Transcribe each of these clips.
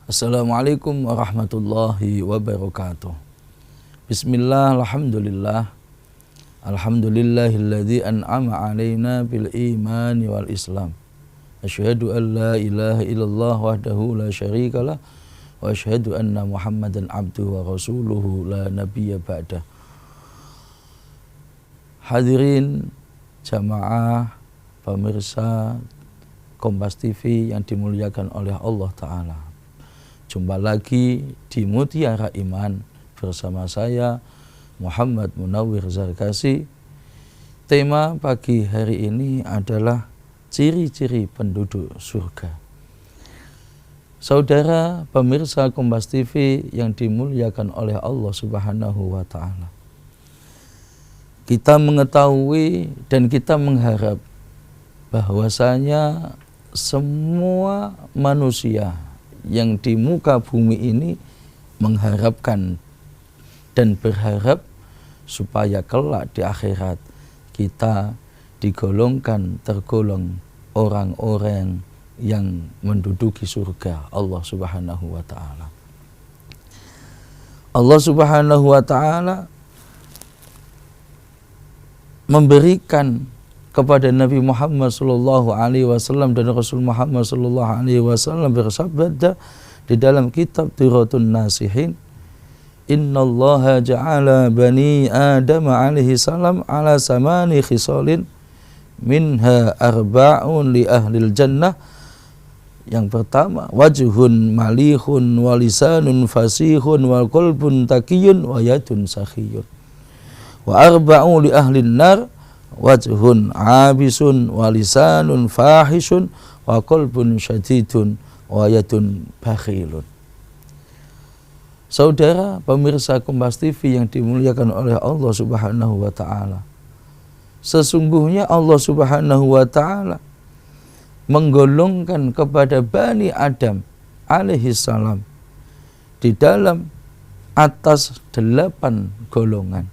Assalamualaikum warahmatullahi wabarakatuh. Bismillah, alhamdulillah. Alhamdulillahilladzi an'ama alaina bil imani wal islam. Asyhadu an la ilaha illallah wahdahu la syarikalah wa asyhadu anna Muhammadan abduhu wa rasuluhu la nabiyya ba'dah. Hadirin jamaah pemirsa Kompas TV yang dimuliakan oleh Allah Ta'ala, jumpa lagi di Mutiara Iman bersama saya Muhammad Munawwir Zarkasi. Tema pagi hari ini adalah ciri-ciri penduduk surga. Saudara pemirsa Kompas TV yang dimuliakan oleh Allah Subhanahu wa Ta'ala, kita mengetahui dan kita mengharap bahwasanya semua manusia yang di muka bumi ini mengharapkan dan berharap supaya kelak di akhirat kita tergolong orang-orang yang menduduki surga Allah Subhanahu wa Ta'ala. Allah Subhanahu wa Ta'ala memberikan kepada Nabi Muhammad sallallahu alaihi wasallam dan Rasul Muhammad sallallahu alaihi wasallam bersabda di dalam kitab Duratun Nasihin, innallaha ja'ala bani Adam alaihi salam ala samani khisalin minha arba'un li ahlil jannah. Yang pertama, wajhun malihun wa lisanun fasihun wa qalbun taqiyun wa yadun sakhiyun. Wa arba'un li ahlin nar, wajhun abisun wa lisanun fahishun wa qalbun syadidun wa yadun bakhilun. Saudara pemirsa Kompas TV yang dimuliakan oleh Allah Subhanahu wa Ta'ala, sesungguhnya Allah Subhanahu wa Ta'ala menggolongkan kepada Bani Adam alaihi salam di dalam atas 8 golongan.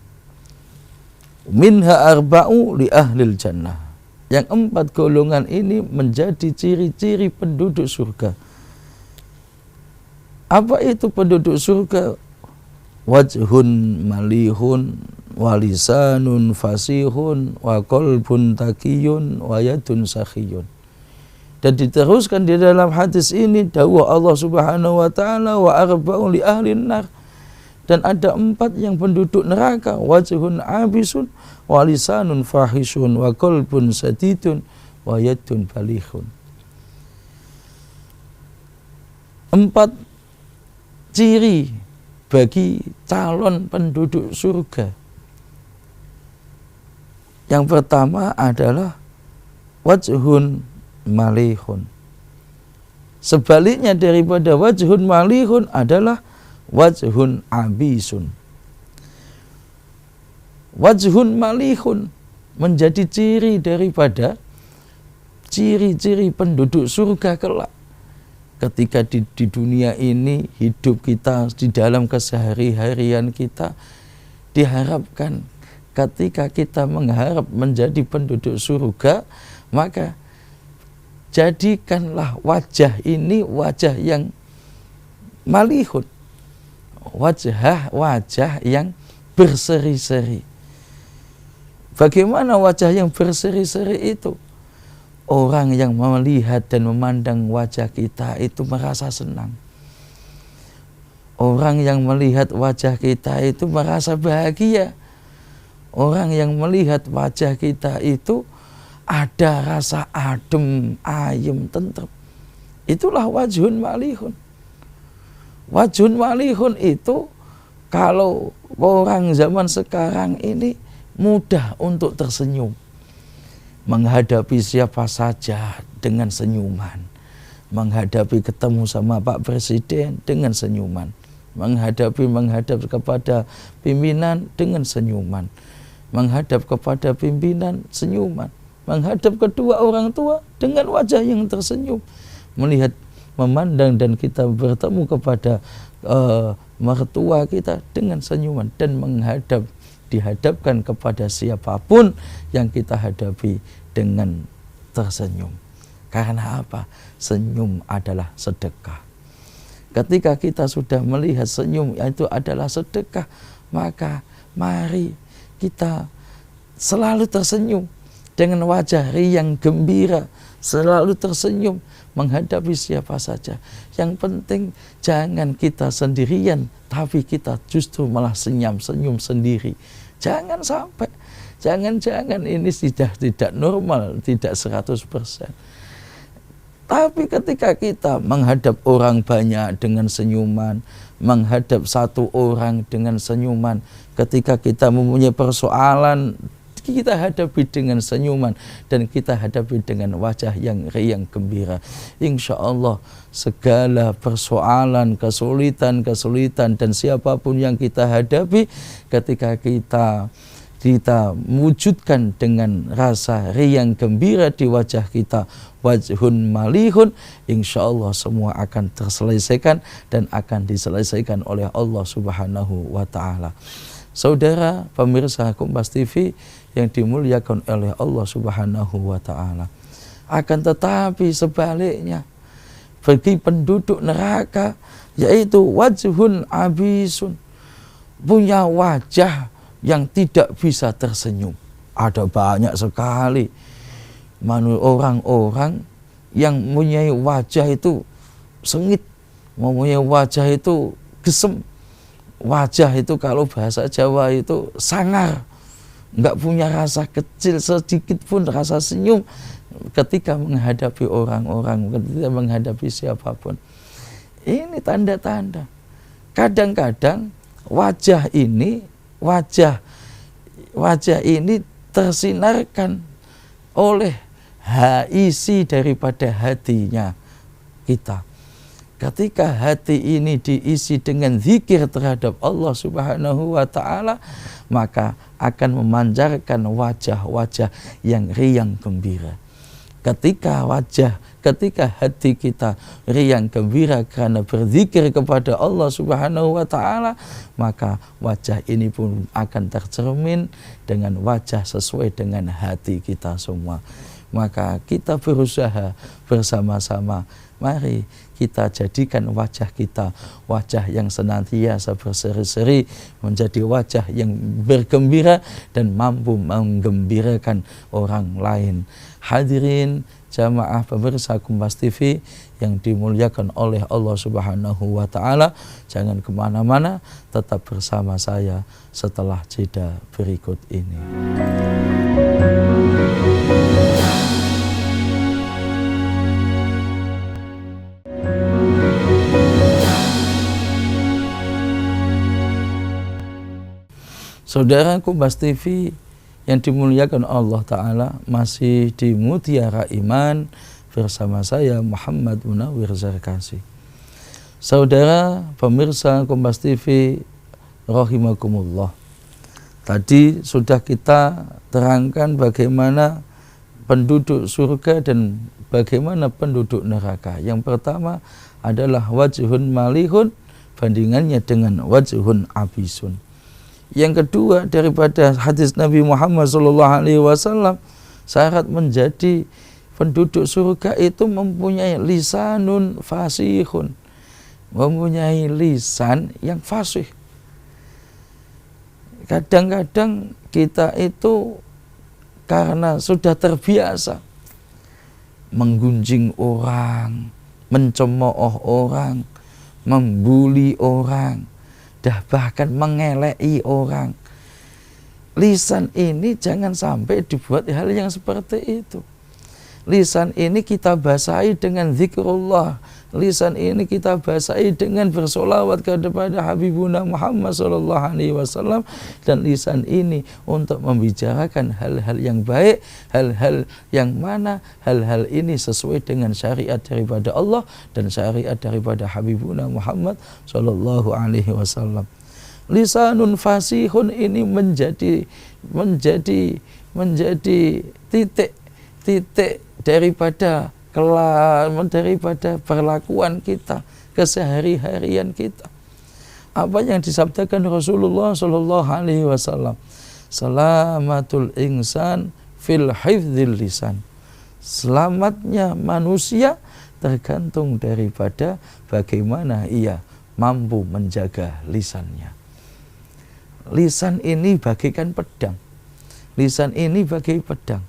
Minha arba'u li ahlil jannah. Yang 4 golongan ini menjadi ciri-ciri penduduk surga. Apa itu penduduk surga? Wajhun malihun wa lisanun fasihun wa qalbun taqiyun wa yadun sakhiyun. Dan diteruskan di dalam hadis ini dawuh Allah Subhanahu wa Ta'ala, wa arba'u li ahlin nar. Dan ada 4 yang penduduk neraka, wajhun abisun wa lisanun fahishun wa qalbun sadidun wa yadun balihun. 4 ciri bagi calon penduduk surga. Yang pertama adalah wajhun malihun. Sebaliknya daripada wajhun malihun adalah wajhun abisun. Wajhun malihun menjadi ciri daripada ciri-ciri penduduk surga kelak. Ketika di dunia ini hidup kita di dalam kesehari-harian kita, diharapkan ketika kita mengharap menjadi penduduk surga, maka jadikanlah wajah ini wajah yang malihun, wajah yang berseri-seri. Bagaimana wajah yang berseri-seri itu? Orang yang melihat dan memandang wajah kita itu merasa senang. Orang yang melihat wajah kita itu merasa bahagia. Orang yang melihat wajah kita itu ada rasa adem, ayem, tentrem. Itulah wajhun malihun. Wajhun malihun itu kalau orang zaman sekarang ini mudah untuk tersenyum, menghadapi siapa saja dengan senyuman, menghadapi ketemu sama Pak Presiden dengan senyuman, menghadap kepada pimpinan dengan senyuman, menghadap kepada pimpinan senyuman, menghadap kedua orang tua dengan wajah yang tersenyum, melihat, memandang dan kita bertemu kepada mertua kita dengan senyuman, dan dihadapkan kepada siapapun yang kita hadapi dengan tersenyum. Karena apa? Senyum adalah sedekah. Ketika kita sudah melihat senyum itu adalah sedekah, maka mari kita selalu tersenyum dengan wajah riang gembira, selalu tersenyum menghadapi siapa saja. Yang penting jangan kita sendirian, tapi kita justru malah senyum sendiri. Jangan sampai, jangan ini sudah tidak normal, tidak 100%. Tapi ketika kita menghadap orang banyak dengan senyuman, menghadap satu orang dengan senyuman, ketika kita mempunyai persoalan, kita hadapi dengan senyuman, dan kita hadapi dengan wajah yang riang gembira. Insya Allah segala persoalan, kesulitan dan siapapun yang kita hadapi, ketika kita wujudkan dengan rasa riang gembira di wajah kita, wajhun malihun, insya Allah semua akan terselesaikan dan akan diselesaikan oleh Allah Subhanahu wa Ta'ala. Saudara pemirsa Kompas TV yang dimuliakan oleh Allah Subhanahu wa Ta'ala, akan tetapi sebaliknya bagi penduduk neraka, yaitu wajhun abisun, punya wajah yang tidak bisa tersenyum. Ada banyak sekali orang-orang yang mempunyai wajah itu sengit, mempunyai wajah itu gesem, wajah itu kalau bahasa Jawa itu sangar, nggak punya rasa kecil sedikit pun rasa senyum ketika menghadapi orang-orang, ketika menghadapi siapapun. Ini tanda-tanda. Kadang-kadang wajah ini tersinarkan oleh isi daripada hatinya kita. Ketika hati ini diisi dengan zikir terhadap Allah Subhanahu wa Ta'ala, maka akan memancarkan wajah-wajah yang riang gembira. Ketika hati kita riang gembira karena berzikir kepada Allah Subhanahu wa Ta'ala, maka wajah ini pun akan tercermin dengan wajah sesuai dengan hati kita semua. Maka kita berusaha bersama-sama, mari kita jadikan wajah kita wajah yang senantiasa berseri-seri, menjadi wajah yang bergembira dan mampu menggembirakan orang lain. Hadirin jamaah pemirsa Kompas TV yang dimuliakan oleh Allah Subhanahu wa Ta'ala, jangan kemana-mana, tetap bersama saya setelah jeda berikut ini. Saudara Kompas TV yang dimuliakan Allah Ta'ala, masih di Mutiara Iman bersama saya Muhammad Munawir Zarkasi. Saudara pemirsa Kompas TV rahimakumullah, tadi sudah kita terangkan bagaimana penduduk surga dan bagaimana penduduk neraka. Yang pertama adalah wajhun malihun, bandingannya dengan wajhun abisun. Yang kedua daripada hadis Nabi Muhammad SAW, syarat menjadi penduduk surga itu mempunyai lisanun fasihun, mempunyai lisan yang fasih. Kadang-kadang kita itu karena sudah terbiasa menggunjing orang, mencemooh orang, membuli orang, bahkan mengelei orang. Lisan ini jangan sampai dibuat hal yang seperti itu. Lisan ini kita basahi dengan zikrullah. Lisan ini kita basahi dengan bersolawat kepada Habibuna Muhammad SAW. Dan lisan ini untuk membicarakan hal-hal yang baik, hal-hal yang mana hal-hal ini sesuai dengan syariat daripada Allah dan syariat daripada Habibuna Muhammad SAW. Lisanun fasihun ini menjadi titik daripada perlakuan kita, kesehari-harian kita. Apa yang disabdakan Rasulullah SAW, salamatul insan fil hifdzil lisan, selamatnya manusia tergantung daripada bagaimana ia mampu menjaga lisannya. Lisan ini bagaikan pedang. Lisan ini bagai pedang.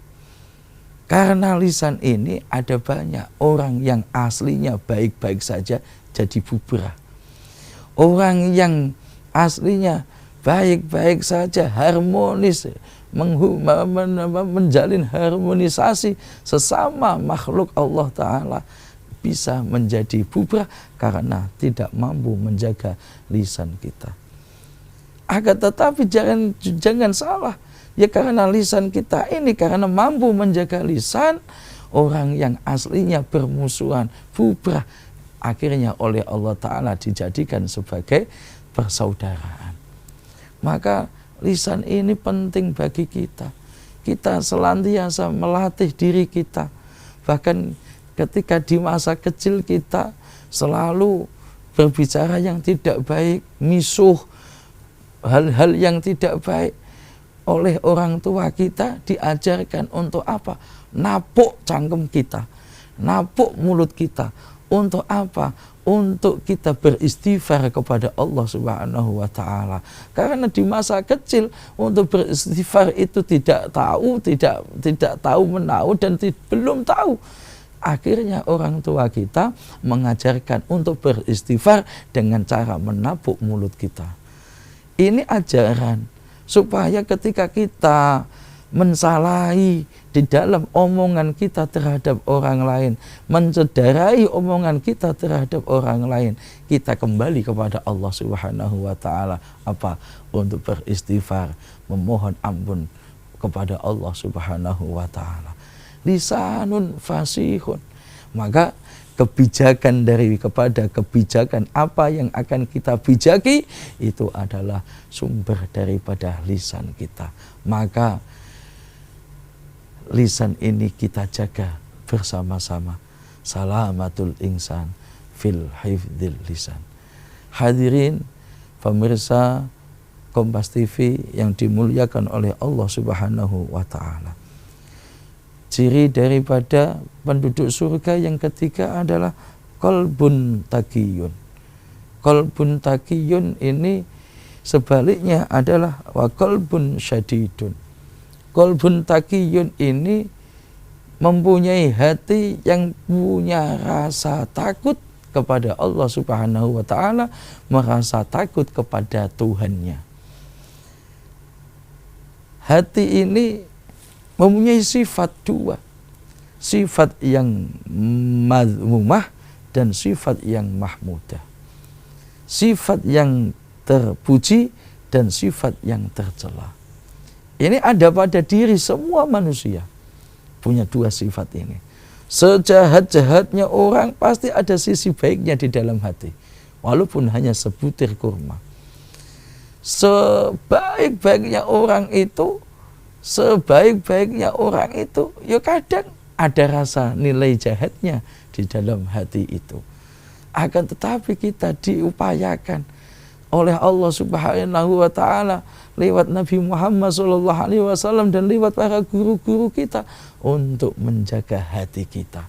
Karena lisan ini ada banyak orang yang aslinya baik-baik saja jadi bubrah. Orang yang aslinya baik-baik saja, harmonis, menjalin harmonisasi sesama makhluk Allah Ta'ala, bisa menjadi bubrah karena tidak mampu menjaga lisan kita. Akan tetapi jangan salah, ya karena lisan kita ini, karena mampu menjaga lisan, orang yang aslinya bermusuhan, bubrah, akhirnya oleh Allah Ta'ala dijadikan sebagai persaudaraan. Maka lisan ini penting bagi kita. Kita senantiasa melatih diri kita. Bahkan ketika di masa kecil kita selalu berbicara yang tidak baik, misuh, hal-hal yang tidak baik, oleh orang tua kita diajarkan untuk apa? Napuk cangkem kita, napuk mulut kita. Untuk apa? Untuk kita beristighfar kepada Allah Subhanahu wa Ta'ala. Karena di masa kecil untuk beristighfar itu tidak tahu menahu dan belum tahu. Akhirnya orang tua kita mengajarkan untuk beristighfar dengan cara menapuk mulut kita. Ini ajaran supaya ketika kita mensalahi di dalam omongan kita terhadap orang lain, mencederai omongan kita terhadap orang lain, kita kembali kepada Allah Subhanahu wa Ta'ala. Apa? Untuk beristighfar, memohon ampun kepada Allah Subhanahu wa Ta'ala. Lisanun fasihun. Maka kebijakan kepada kebijakan apa yang akan kita bijaki itu adalah sumber daripada lisan kita. Maka lisan ini kita jaga bersama-sama. Salamatul insan fil hifdzil lisan. Hadirin pemirsa Kompas TV yang dimuliakan oleh Allah Subhanahu wa Ta'ala. Ciri daripada penduduk surga yang ketiga adalah qalbun taqiyun. Qalbun taqiyun ini sebaliknya adalah wa qalbun syadidun. Qalbun taqiyun ini mempunyai hati yang punya rasa takut kepada Allah Subhanahu wa Ta'ala, merasa takut kepada Tuhannya. Hati ini mempunyai sifat dua, sifat yang madhumah dan sifat yang mahmudah, sifat yang terpuji dan sifat yang tercela. Ini ada pada diri semua manusia, punya dua sifat ini. Sejahat-jahatnya orang pasti ada sisi baiknya di dalam hati, walaupun hanya sebutir kurma. Sebaik-baiknya orang itu, ya kadang ada rasa nilai jahatnya di dalam hati itu. Akan tetapi kita diupayakan oleh Allah Subhanahu wa Ta'ala lewat Nabi Muhammad SAW dan lewat para guru-guru kita untuk menjaga hati kita.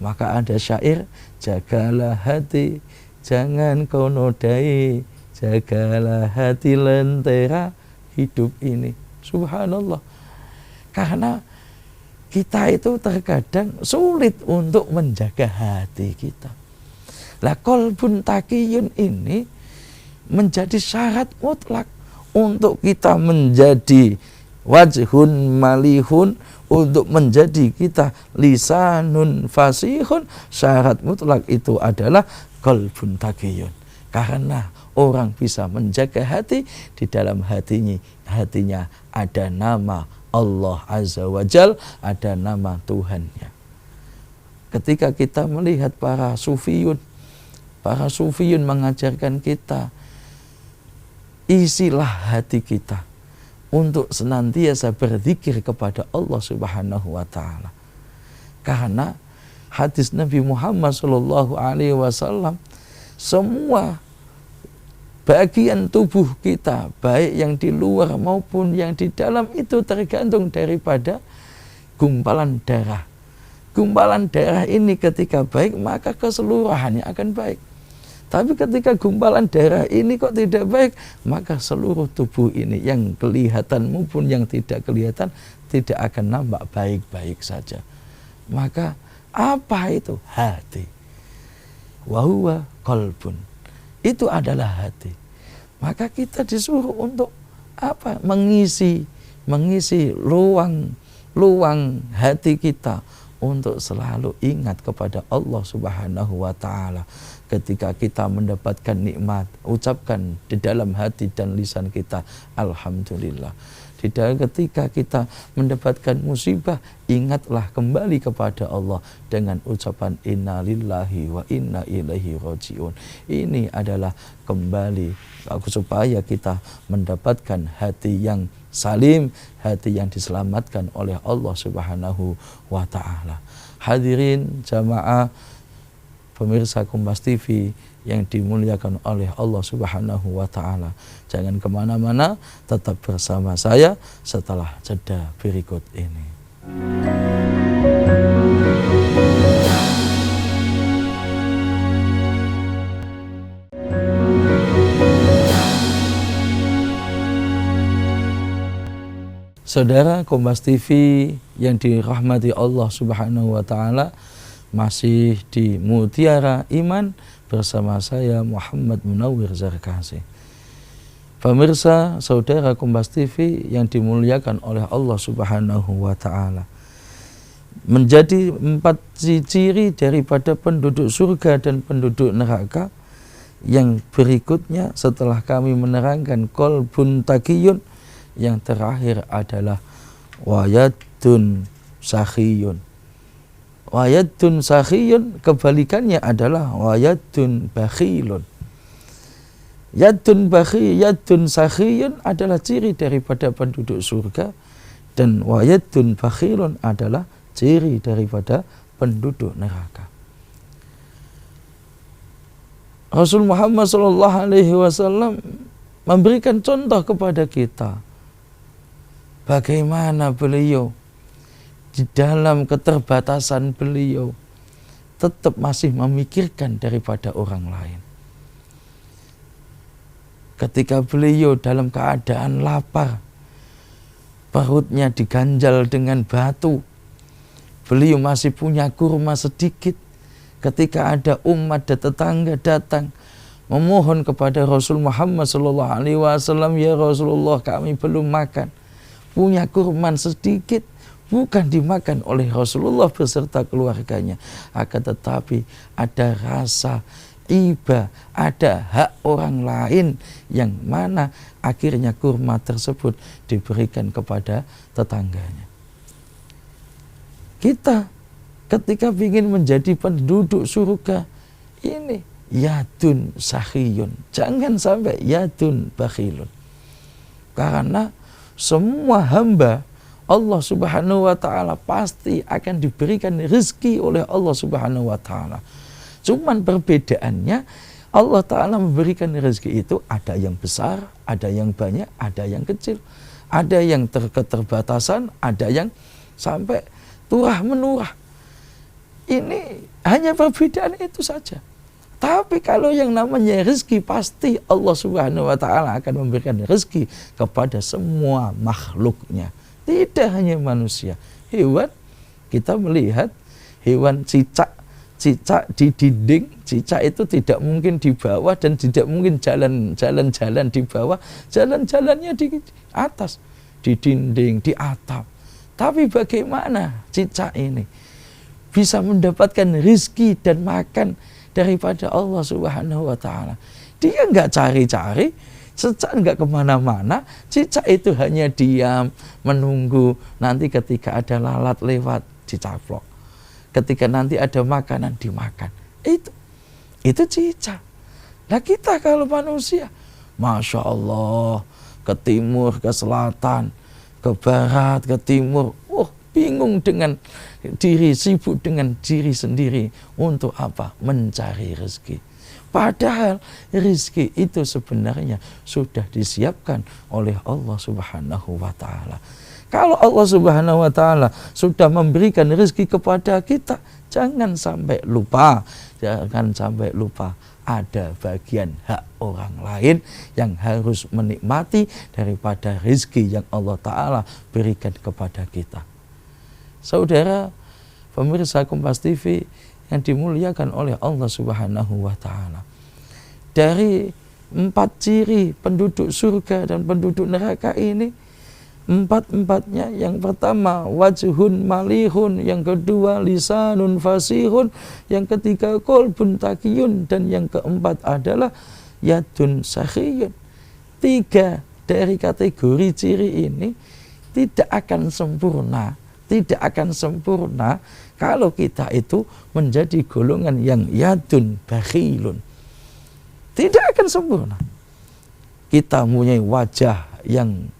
Maka ada syair, jagalah hati jangan kau nodai, jagalah hati lentera hidup ini. Subhanallah. Karena kita itu terkadang sulit untuk menjaga hati kita. Lah qalbun taqiyun ini menjadi syarat mutlak untuk kita menjadi wajhun malihun, untuk menjadi kita lisanun fasihun. Syarat mutlak itu adalah qalbun taqiyun. Karena orang bisa menjaga hati, di dalam hatinya ada nama Allah Azza wa Jal, ada nama Tuhannya. Ketika kita melihat para sufiyun mengajarkan kita, isilah hati kita untuk senantiasa berzikir kepada Allah Subhanahu wa Ta'ala. Karena hadis Nabi Muhammad SAW, semua bagian tubuh kita, baik yang di luar maupun yang di dalam, itu tergantung daripada gumpalan darah, gumpalan darah ini ketika baik, maka keseluruhannya akan baik. Tapi ketika gumpalan darah ini kok tidak baik, maka seluruh tubuh ini yang kelihatan maupun yang tidak kelihatan tidak akan nampak baik-baik saja. Maka apa itu? Hati. Wa huwa qalbun. Itu adalah hati. Maka kita disuruh untuk apa? Mengisi luang hati kita untuk selalu ingat kepada Allah Subhanahu wa taala. Ketika kita mendapatkan nikmat, ucapkan di dalam hati dan lisan kita alhamdulillah. Ketika kita mendapatkan musibah, ingatlah kembali kepada Allah dengan ucapan innalillahi wa inna ilaihi rajiun. Ini adalah kembali supaya kita mendapatkan hati yang salim, hati yang diselamatkan oleh Allah Subhanahu wa taala. Hadirin jamaah pemirsa Kompas TV yang dimuliakan oleh Allah Subhanahu wa taala. Jangan kemana-mana, tetap bersama saya setelah jeda berikut ini. Saudara Kompas TV yang dirahmati Allah Subhanahu wa taala, masih di Mutiara Iman bersama saya Muhammad Munawwir Zarkasi. Pemirsa saudara Kompas TV yang dimuliakan oleh Allah Subhanahu wa taala. Menjadi 4 ciri daripada penduduk surga dan penduduk neraka yang berikutnya setelah kami menerangkan qalbun taqiyun, yang terakhir adalah wayadun sakhiyun. Wayadun sakhiyun kebalikannya adalah wayadun bakhilun. Yadun sakhiyun adalah ciri daripada penduduk surga, dan wayadun bakhilun adalah ciri daripada penduduk neraka. Rasul Muhammad SAW memberikan contoh kepada kita bagaimana beliau di dalam keterbatasan beliau tetap masih memikirkan daripada orang lain. Ketika beliau dalam keadaan lapar, perutnya diganjal dengan batu, beliau masih punya kurma sedikit. Ketika ada umat dan tetangga datang memohon kepada Rasul Muhammad SAW, ya Rasulullah, kami belum makan, punya kurma sedikit. Bukan dimakan oleh Rasulullah beserta keluarganya, akan tetapi ada rasa iba, ada hak orang lain yang mana akhirnya kurma tersebut diberikan kepada tetangganya. Kita ketika ingin menjadi penduduk surga ini yadun sakhiyun, jangan sampai yadun bakhilun. Karena semua hamba Allah Subhanahu wa taala pasti akan diberikan rezeki oleh Allah Subhanahu wa taala. Cuman perbedaannya, Allah taala memberikan rezeki itu ada yang besar, ada yang banyak, ada yang kecil. Ada yang keterbatasan, ada yang sampai turah menurah. Ini hanya perbedaan itu saja. Tapi kalau yang namanya rezeki, pasti Allah Subhanahu wa taala akan memberikan rezeki kepada semua makhluknya. Tidak hanya manusia, hewan. Kita melihat hewan cicak di dinding, cicak itu tidak mungkin di bawah dan tidak mungkin jalan-jalan di bawah, jalan-jalannya di atas, di dinding, di atap. Tapi bagaimana cicak ini bisa mendapatkan rezeki dan makan daripada Allah Subhanahu wa taala? Dia enggak cari-cari, cicak enggak kemana-mana, cicak itu hanya diam, menunggu nanti ketika ada lalat lewat, dicaplok. Ketika nanti ada makanan, dimakan. Itu cicak. Nah kita kalau manusia, Masya Allah, ke timur, ke selatan, ke barat, ke timur, bingung dengan diri, sibuk dengan diri sendiri. Untuk apa? Mencari rezeki. Padahal rezeki itu sebenarnya sudah disiapkan oleh Allah Subhanahu wa taala. Kalau Allah Subhanahu wa taala sudah memberikan rezeki kepada kita, jangan sampai lupa ada bagian hak orang lain yang harus menikmati daripada rezeki yang Allah Ta'ala berikan kepada kita. Saudara pemirsa Kompas TV yang dimuliakan oleh Allah Subhanahu wa Ta'ala, dari 4 ciri penduduk surga dan penduduk neraka ini, 4-4-nya, yang pertama wajhun malihun, yang kedua lisanun fasihun, yang ketiga qalbun taqiyun, dan yang keempat adalah yadun sakhiyun. 3 dari kategori ciri ini tidak akan sempurna kalau kita itu menjadi golongan yang yadun bakhilun. Tidak akan sempurna. Kita mempunyai wajah yang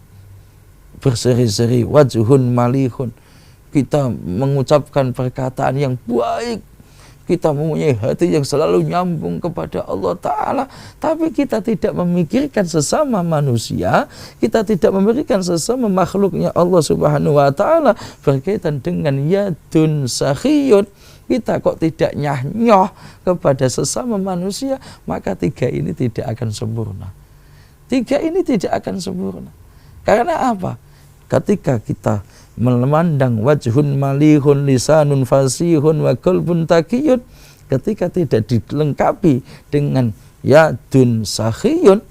berseri-seri, wajhun malihun, kita mengucapkan perkataan yang baik, kita mempunyai hati yang selalu nyambung kepada Allah Ta'ala, tapi kita tidak memikirkan sesama manusia, kita tidak memberikan sesama makhluknya Allah Subhanahu wa Ta'ala berkaitan dengan yadun sakhiyun. Kita kok tidak nyah-nyoh kepada sesama manusia, maka 3 ini tidak akan sempurna. 3 ini tidak akan sempurna. Karena apa? Ketika kita memandang wajhun malihun, lisanun fasihun, wa qalbun taqiyun, ketika tidak dilengkapi dengan yadun sakhiyun,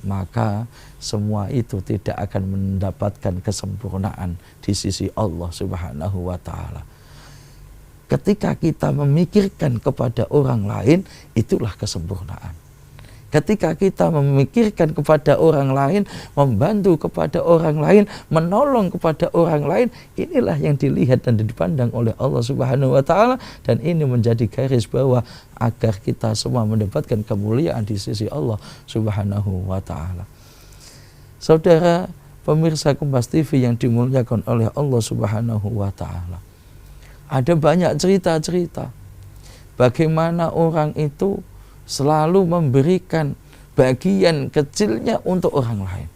maka semua itu tidak akan mendapatkan kesempurnaan di sisi Allah Subhanahu wa Ta'ala. Ketika kita memikirkan kepada orang lain, itulah kesempurnaan. Ketika kita memikirkan kepada orang lain, membantu kepada orang lain, menolong kepada orang lain, inilah yang dilihat dan dipandang oleh Allah Subhanahu wa Ta'ala, dan ini menjadi garis bawah agar kita semua mendapatkan kemuliaan di sisi Allah Subhanahu wa Ta'ala. Saudara pemirsa Kompas TV yang dimuliakan oleh Allah Subhanahu wa Ta'ala, ada banyak cerita-cerita bagaimana orang itu selalu memberikan bagian kecilnya untuk orang lain.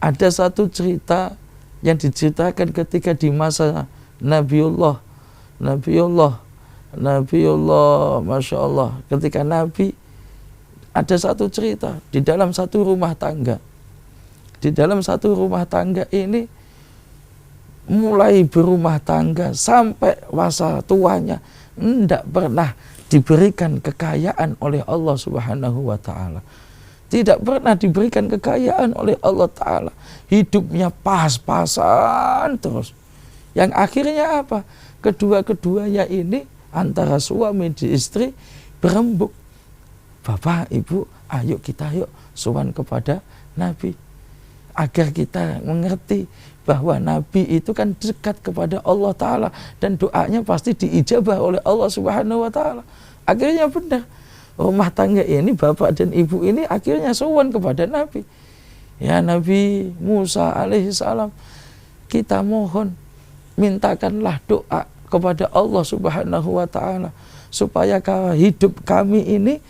Ada satu cerita yang diceritakan ketika di masa Nabiullah, Masya Allah, ketika Nabi, ada satu cerita di dalam satu rumah tangga. Di dalam satu rumah tangga ini, mulai berumah tangga sampai masa tuanya, tidak pernah diberikan kekayaan oleh Allah Subhanahu wa Ta'ala. Tidak pernah diberikan kekayaan oleh Allah Ta'ala. Hidupnya pas-pasan terus. Yang akhirnya apa? Kedua-keduanya ini antara suami dan istri berembuk. Bapak, Ibu, ayo kita sowan kepada Nabi, agar kita mengerti bahwa Nabi itu kan dekat kepada Allah Ta'ala dan doanya pasti diijabah oleh Allah Subhanahu wa Ta'ala. Akhirnya benar, rumah tangga ini, bapak dan ibu ini akhirnya sowan kepada Nabi. Ya Nabi Musa alaihissalam, kita mohon, mintakanlah doa kepada Allah Subhanahu wa Ta'ala supaya hidup kami ini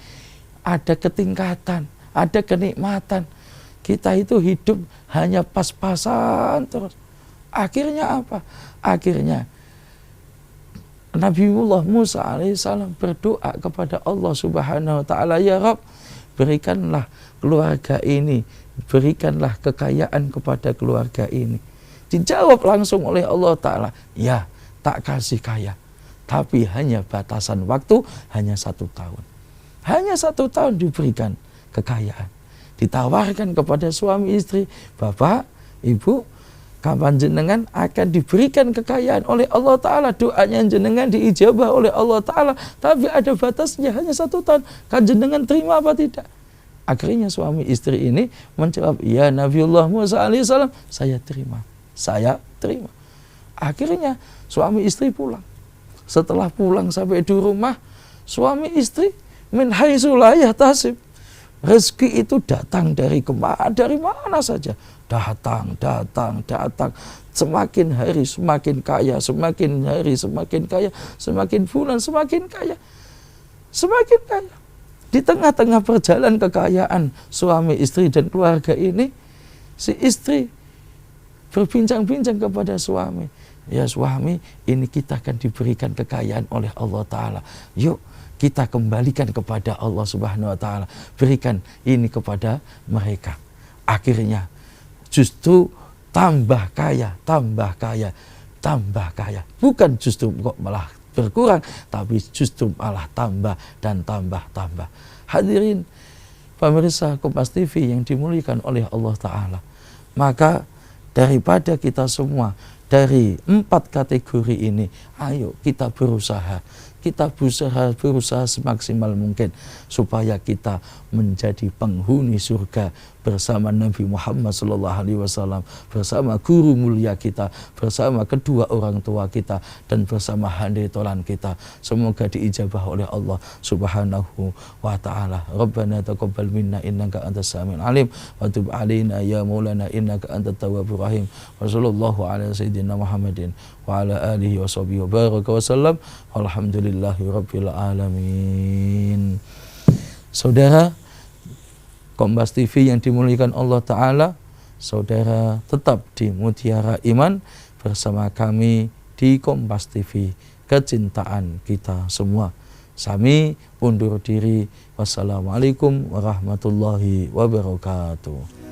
ada ketingkatan, ada kenikmatan. Kita itu hidup hanya pas-pasan terus. Akhirnya apa? Akhirnya Nabiullah Musa alaihissalam berdoa kepada Allah Subhanahu wa Ta'ala, ya Rabb, berikanlah keluarga ini, berikanlah kekayaan kepada keluarga ini. Dijawab langsung oleh Allah Ta'ala, ya, tak kasih kaya, tapi hanya batasan waktu, hanya 1 tahun. Hanya 1 tahun diberikan kekayaan. Ditawarkan kepada suami istri, Bapak, Ibu, kapan jenengan akan diberikan kekayaan oleh Allah Ta'ala, doanya jenengan diijabah oleh Allah Ta'ala, tapi ada batasnya, hanya 1 tahun, kan jenengan terima apa tidak? Akhirnya suami istri ini menjawab, ya Nabiullah Musa alaihissalam, saya terima. Akhirnya suami istri pulang. Setelah pulang sampai di rumah, suami istri min haitsu la yahtasib, rezeki itu datang dari mana saja. Datang. Semakin hari semakin kaya, semakin hari semakin kaya, semakin bulan semakin kaya. Semakin kaya. Di tengah-tengah perjalanan kekayaan suami istri dan keluarga ini, si istri berbincang-bincang kepada suami. Ya suami, ini kita akan diberikan kekayaan oleh Allah Ta'ala. Yuk kita kembalikan kepada Allah Subhanahu Wa Ta'ala. Berikan ini kepada mereka. Akhirnya justru tambah kaya, tambah kaya, tambah kaya. Bukan justru kok malah berkurang, tapi justru malah tambah dan tambah. Hadirin pemirsa Kompas TV yang dimuliakan oleh Allah Ta'ala. Maka daripada kita semua dari 4 kategori ini, ayo kita berusaha semaksimal mungkin supaya kita menjadi penghuni surga bersama Nabi Muhammad SAW, bersama guru mulia kita, bersama kedua orang tua kita, dan bersama handai tolan kita. Semoga diijabah oleh Allah Subhanahu wa Ta'ala. Rabbana taqabbal minna innaka antas samiul alim wa tub alaina ya maulana innaka antat tawwabur rahim. Wa sallallahu ala sayyidina Muhammadin wa ala alihi wa sahbihi wa baraka wa sallam. Alhamdulillahi rabbil alamin. Saudara Kompas TV yang dimuliakan Allah Ta'ala, saudara tetap di Mutiara Iman bersama kami di Kompas TV, kecintaan kita semua. Sami undur diri. Wassalamualaikum warahmatullahi wabarakatuh.